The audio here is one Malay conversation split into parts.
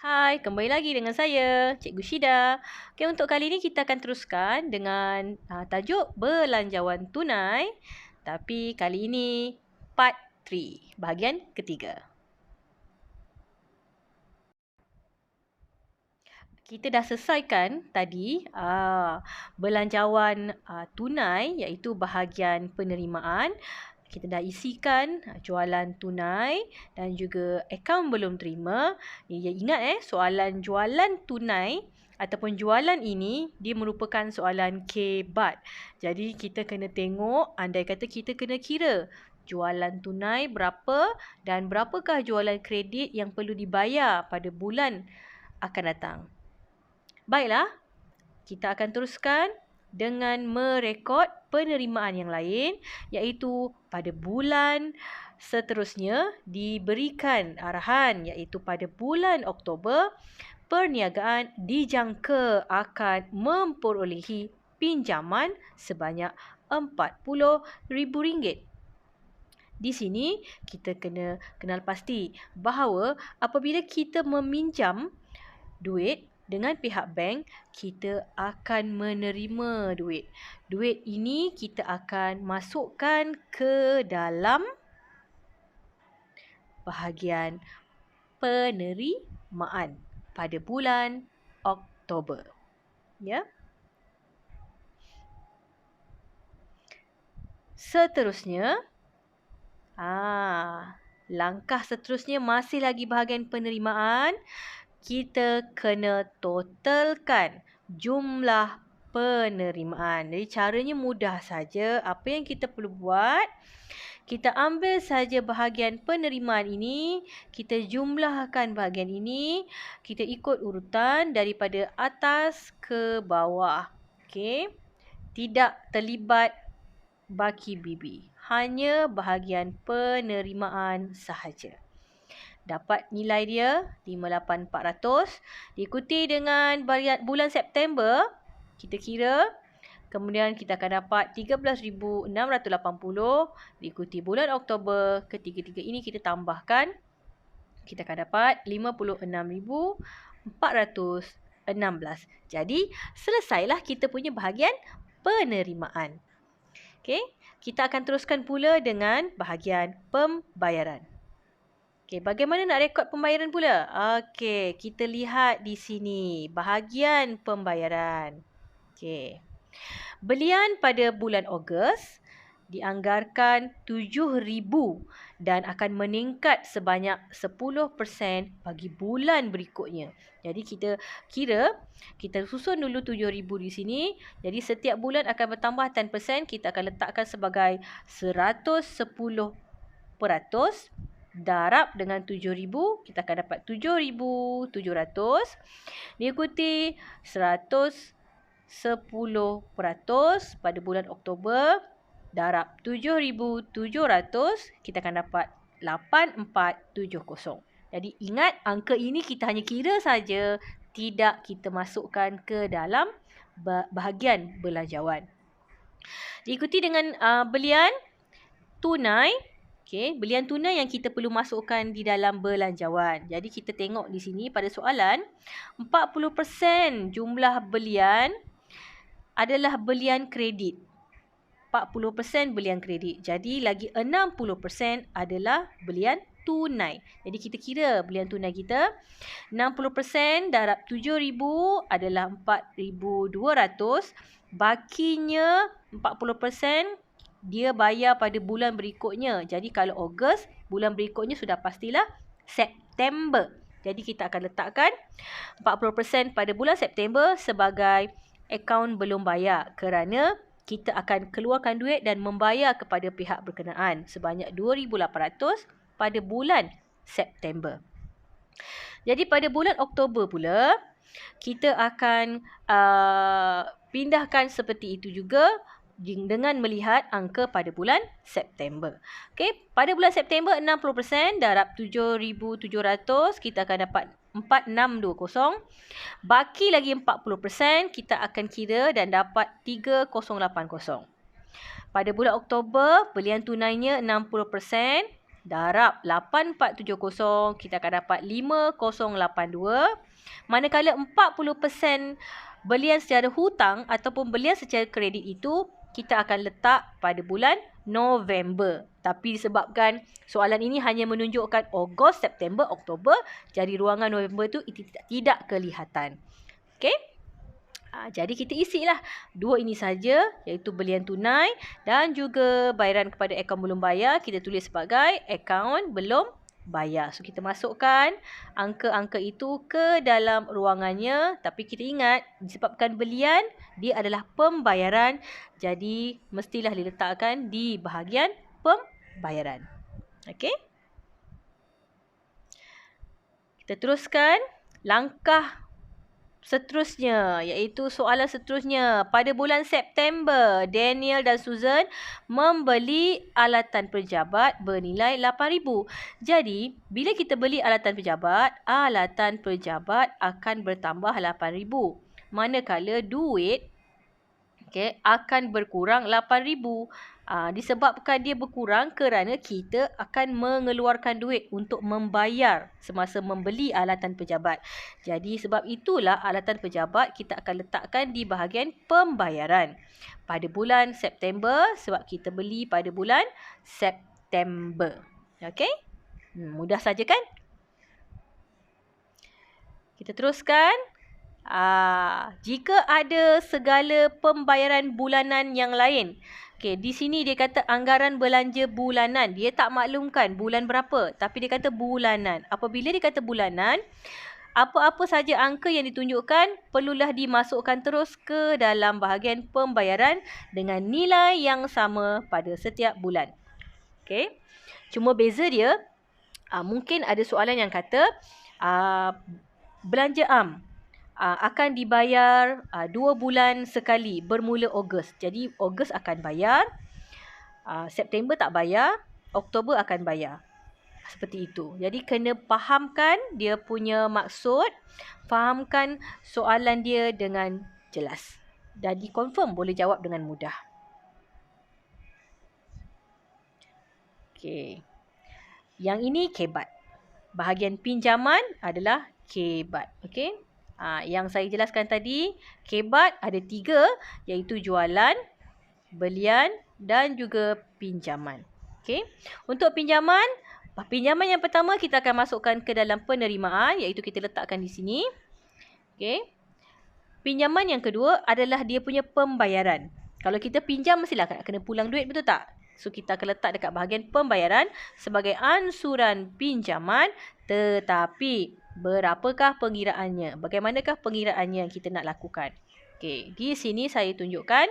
Hai, kembali lagi dengan saya, Cikgu Syida. Okey, untuk kali ini kita akan teruskan dengan tajuk belanjawan tunai. Tapi kali ini part 3, bahagian ketiga. Kita dah selesaikan tadi belanjawan tunai iaitu bahagian penerimaan. Kita dah isikan jualan tunai dan juga akaun belum terima. Ya, ingat soalan jualan tunai ataupun jualan ini dia merupakan soalan K-BAT. Jadi kita kena tengok, andai kata kita kena kira jualan tunai berapa dan berapakah jualan kredit yang perlu dibayar pada bulan akan datang. Baiklah, kita akan teruskan dengan merekod penerimaan yang lain iaitu pada bulan seterusnya diberikan arahan iaitu pada bulan Oktober perniagaan dijangka akan memperolehi pinjaman sebanyak RM40,000. Di sini kita kena kenal pasti bahawa apabila kita meminjam duit dengan pihak bank, kita akan menerima duit. Duit ini kita akan masukkan ke dalam bahagian penerimaan pada bulan Oktober. Ya. Seterusnya, langkah seterusnya masih lagi bahagian penerimaan. Kita kena totalkan jumlah penerimaan. Jadi caranya mudah saja. Apa yang kita perlu buat? Kita ambil saja bahagian penerimaan ini, kita jumlahkan bahagian ini, kita ikut urutan daripada atas ke bawah. Okey. Tidak terlibat baki bibi. Hanya bahagian penerimaan sahaja. Dapat nilai dia 58,400 diikuti dengan bulan September kita kira, kemudian kita akan dapat 13,680 diikuti bulan Oktober. Ketiga-tiga ini kita tambahkan, kita akan dapat 56,416. Jadi selesailah kita punya bahagian penerimaan. Okey, kita akan teruskan pula dengan bahagian pembayaran. Okey, bagaimana nak rekod pembayaran pula? Okey, kita lihat di sini bahagian pembayaran. Okey. Belian pada bulan Ogos dianggarkan 7,000 dan akan meningkat sebanyak 10% bagi bulan berikutnya. Jadi kita kira, kita susun dulu 7,000 di sini. Jadi setiap bulan akan bertambah 10%, kita akan letakkan sebagai 110%. Darab dengan 7,000, kita akan dapat 7,700. Diikuti 110% pada bulan Oktober. Darab 7,700, kita akan dapat 8,470. Jadi ingat, angka ini kita hanya kira saja, tidak kita masukkan ke dalam bahagian belanjawan. Diikuti dengan belian tunai. Okey, belian tunai yang kita perlu masukkan di dalam belanjawan. Jadi kita tengok di sini pada soalan, 40% jumlah belian adalah belian kredit. 40% belian kredit. Jadi lagi 60% adalah belian tunai. Jadi kita kira belian tunai kita, 60% darab 7,000 adalah 4,200. Bakinya 40% dia bayar pada bulan berikutnya. Jadi kalau Ogos, bulan berikutnya sudah pastilah September. Jadi kita akan letakkan 40% pada bulan September sebagai akaun belum bayar kerana kita akan keluarkan duit dan membayar kepada pihak berkenaan sebanyak 2,800 pada bulan September. Jadi pada bulan Oktober pula, kita akan pindahkan seperti itu juga dengan melihat angka pada bulan September. Okey, pada bulan September 60% darab 7,700, kita akan dapat 4,620. Baki lagi 40%, kita akan kira dan dapat 3,080. Pada bulan Oktober, belian tunainya 60%, darab 8470, kita akan dapat 5082. Manakala 40% belian secara hutang ataupun belian secara kredit itu kita akan letak pada bulan November. Tapi disebabkan soalan ini hanya menunjukkan Ogos, September, Oktober, jadi ruangan November itu tidak kelihatan. Okey? Jadi kita isilah dua ini saja, iaitu belian tunai dan juga bayaran kepada akaun belum bayar. Kita tulis sebagai akaun belum bayar. So kita masukkan angka-angka itu ke dalam ruangannya. Tapi kita ingat, disebabkan belian dia adalah pembayaran, jadi mestilah diletakkan di bahagian pembayaran. Okey? Kita teruskan langkah seterusnya, iaitu soalan seterusnya. Pada bulan September, Daniel dan Susan membeli alatan pejabat bernilai RM8,000. Jadi, bila kita beli alatan pejabat akan bertambah RM8,000. Manakala duit akan berkurang RM8,000. Disebabkan dia berkurang kerana kita akan mengeluarkan duit untuk membayar semasa membeli alatan pejabat. Jadi sebab itulah alatan pejabat kita akan letakkan di bahagian pembayaran pada bulan September, sebab kita beli pada bulan September. Okey? Mudah saja kan? Kita teruskan. Jika ada segala pembayaran bulanan yang lain. Okey, di sini dia kata anggaran belanja bulanan. Dia tak maklumkan bulan berapa, tapi dia kata bulanan. Apabila dia kata bulanan, apa-apa saja angka yang ditunjukkan perlulah dimasukkan terus ke dalam bahagian pembayaran dengan nilai yang sama pada setiap bulan. Okey. Cuma beza dia, mungkin ada soalan yang kata belanja am akan dibayar 2 bulan sekali bermula Ogos. Jadi Ogos akan bayar, September tak bayar, Oktober akan bayar. Seperti itu. Jadi kena fahamkan dia punya maksud, fahamkan soalan dia dengan jelas. Jadi confirm boleh jawab dengan mudah. Okey. Yang ini kebat. Bahagian pinjaman adalah kebat. Okey. Yang saya jelaskan tadi, kebat ada 3, iaitu jualan, belian dan juga pinjaman. Okey. Untuk pinjaman yang pertama kita akan masukkan ke dalam penerimaan, iaitu kita letakkan di sini. Okey. Pinjaman yang kedua adalah dia punya pembayaran. Kalau kita pinjam mestilah kena pulang duit, betul tak? So kita akan letak dekat bahagian pembayaran sebagai ansuran pinjaman, tetapi berapakah pengiraannya? Bagaimanakah pengiraannya yang kita nak lakukan? Okey, di sini saya tunjukkan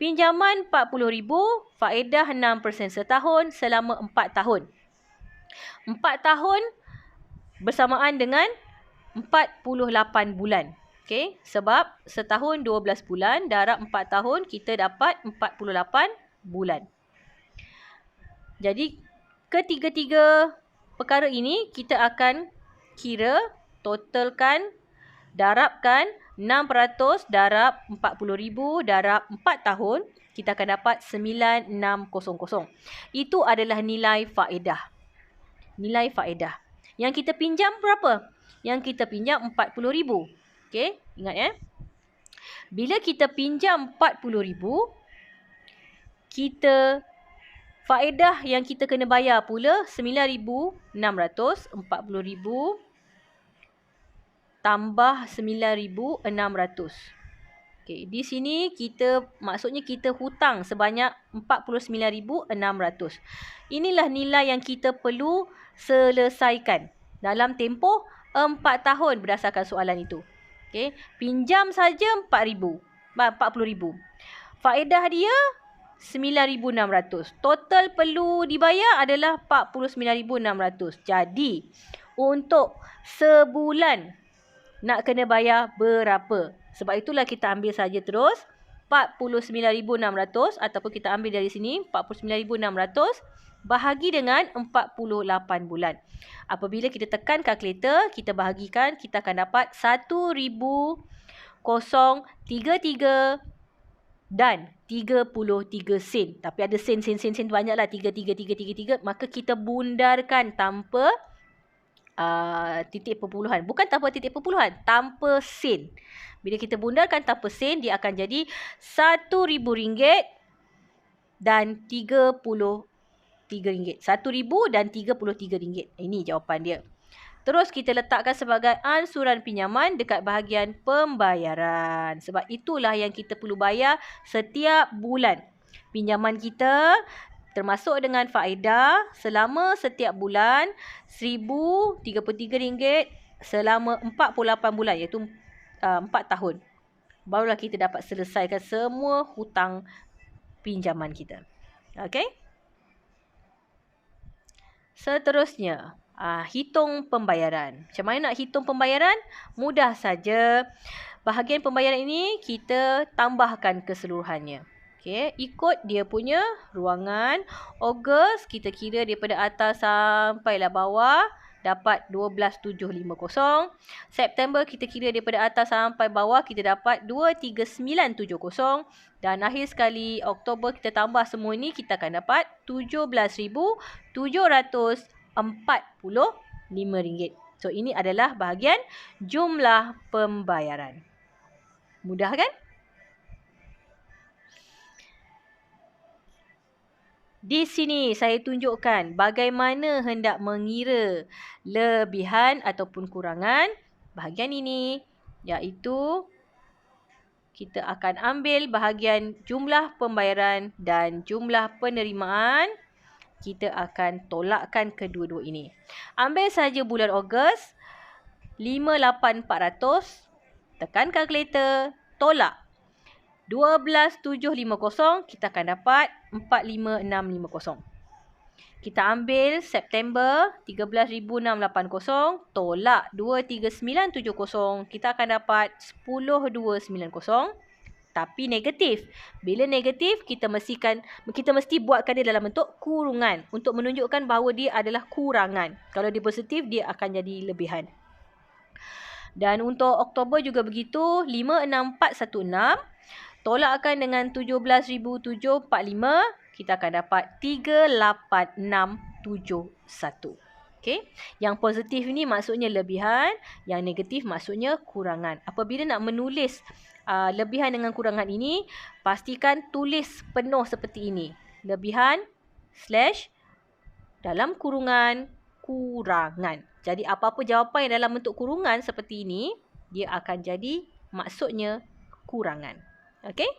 pinjaman RM40,000, faedah 6% setahun selama 4 tahun. 4 tahun bersamaan dengan 48 bulan. Okey, sebab setahun 12 bulan darab 4 tahun kita dapat 48 bulan. Jadi ketiga-tiga perkara ini kita akan kira, totalkan, darabkan 600 darab 40,000 darab 4 tahun, kita akan dapat 9600. Itu adalah nilai faedah. Nilai faedah. Yang kita pinjam berapa? Yang kita pinjam 40,000. Okey, ingat ya. Bila kita pinjam 40,000, kita faedah yang kita kena bayar pula 9,600, 40,000 tambah 9,600. Okey, di sini maksudnya kita hutang sebanyak 49,600. Inilah nilai yang kita perlu selesaikan dalam tempoh 4 tahun berdasarkan soalan itu. Okey, pinjam saja 40,000. Faedah dia 9,600. Total perlu dibayar adalah 49,600. Jadi, untuk sebulan nak kena bayar berapa? Sebab itulah kita ambil saja terus 49,600 ataupun kita ambil dari sini 49,600 bahagi dengan 48 bulan. Apabila kita tekan kalkulator, kita bahagikan, kita akan dapat 1,033 dan 33 sen. Tapi ada sen banyak lah. 33. Maka kita bundarkan tanpa titik perpuluhan. Bukan tanpa titik perpuluhan. Tanpa sen. Bila kita bundarkan tanpa sen, dia akan jadi RM1,000 dan RM33. RM1,000 dan RM33. Ini jawapan dia. Terus kita letakkan sebagai ansuran pinjaman dekat bahagian pembayaran. Sebab itulah yang kita perlu bayar setiap bulan. Pinjaman kita termasuk dengan faedah selama setiap bulan RM1,033 selama 48 bulan, iaitu 4 tahun. Barulah kita dapat selesaikan semua hutang pinjaman kita. Okey? Seterusnya, hitung pembayaran. Macam mana nak hitung pembayaran? Mudah saja. Bahagian pembayaran ini kita tambahkan keseluruhannya. Okey, ikut dia punya ruangan. Ogos kita kira daripada atas sampailah bawah dapat 12,750. September kita kira daripada atas sampai bawah kita dapat 23,970. Dan akhir sekali Oktober kita tambah semua ini, kita akan dapat RM17,745. So ini adalah bahagian jumlah pembayaran. Mudah kan? Di sini saya tunjukkan bagaimana hendak mengira lebihan ataupun kurangan bahagian ini, iaitu kita akan ambil bahagian jumlah pembayaran dan jumlah penerimaan. Kita akan tolakkan kedua-dua ini. Ambil saja bulan Ogos, 58,400. Tekan kalkulator, tolak. 12,750, kita akan dapat 45,650. Kita ambil September, 13,680, tolak 23,970, kita akan dapat 10,290. Tapi negatif. Bila negatif, kita mesti buatkan dia dalam bentuk kurungan untuk menunjukkan bahawa dia adalah kurangan. Kalau dia positif, dia akan jadi lebihan. Dan untuk Oktober juga begitu, 56,416. Tolakkan dengan 17,745, kita akan dapat 38,671. Okey. Yang positif ni maksudnya lebihan, yang negatif maksudnya kurangan. Apabila nak menulis lebihan dengan kurangan ini, pastikan tulis penuh seperti ini. Lebihan / dalam kurungan kurangan. Jadi apa-apa jawapan yang dalam bentuk kurungan seperti ini, dia akan jadi maksudnya kurangan. Okey?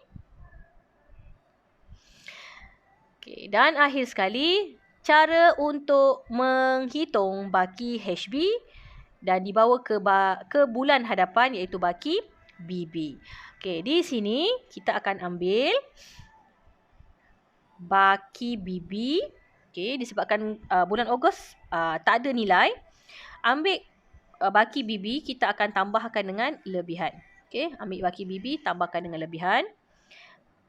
Okey, dan akhir sekali, cara untuk menghitung baki HB dan dibawa ke bulan hadapan, iaitu baki BB. Okey, di sini kita akan ambil baki BB. Okey, disebabkan bulan Ogos tak ada nilai, ambil baki BB, kita akan tambahkan dengan lebihan. Okey, ambil baki BB, tambahkan dengan lebihan.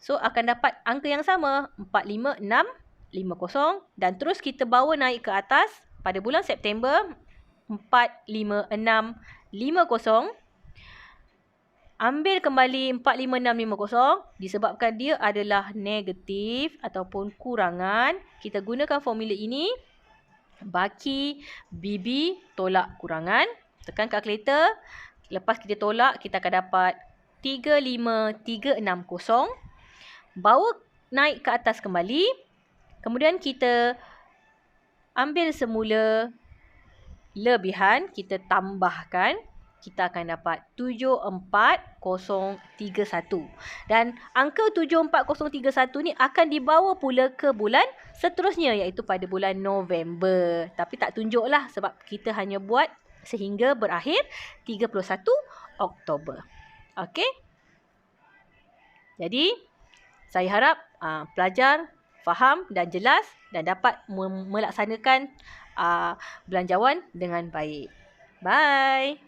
So, akan dapat angka yang sama, 45,650. Dan terus kita bawa naik ke atas pada bulan September, 45,650. Ambil kembali 45,650. Disebabkan dia adalah negatif ataupun kurangan, kita gunakan formula ini. Baki BB tolak kurangan. Tekan kalkulator. Lepas kita tolak, kita akan dapat 35,360. Bawa naik ke atas kembali. Kemudian kita ambil semula lebihan, kita tambahkan. Kita akan dapat 74,031. Dan angka 74,031 ni akan dibawa pula ke bulan seterusnya, iaitu pada bulan November. Tapi tak tunjuklah sebab kita hanya buat sehingga berakhir 31 Oktober. Okey? Jadi, saya harap pelajar faham dan jelas dan dapat melaksanakan belanjawan dengan baik. Bye!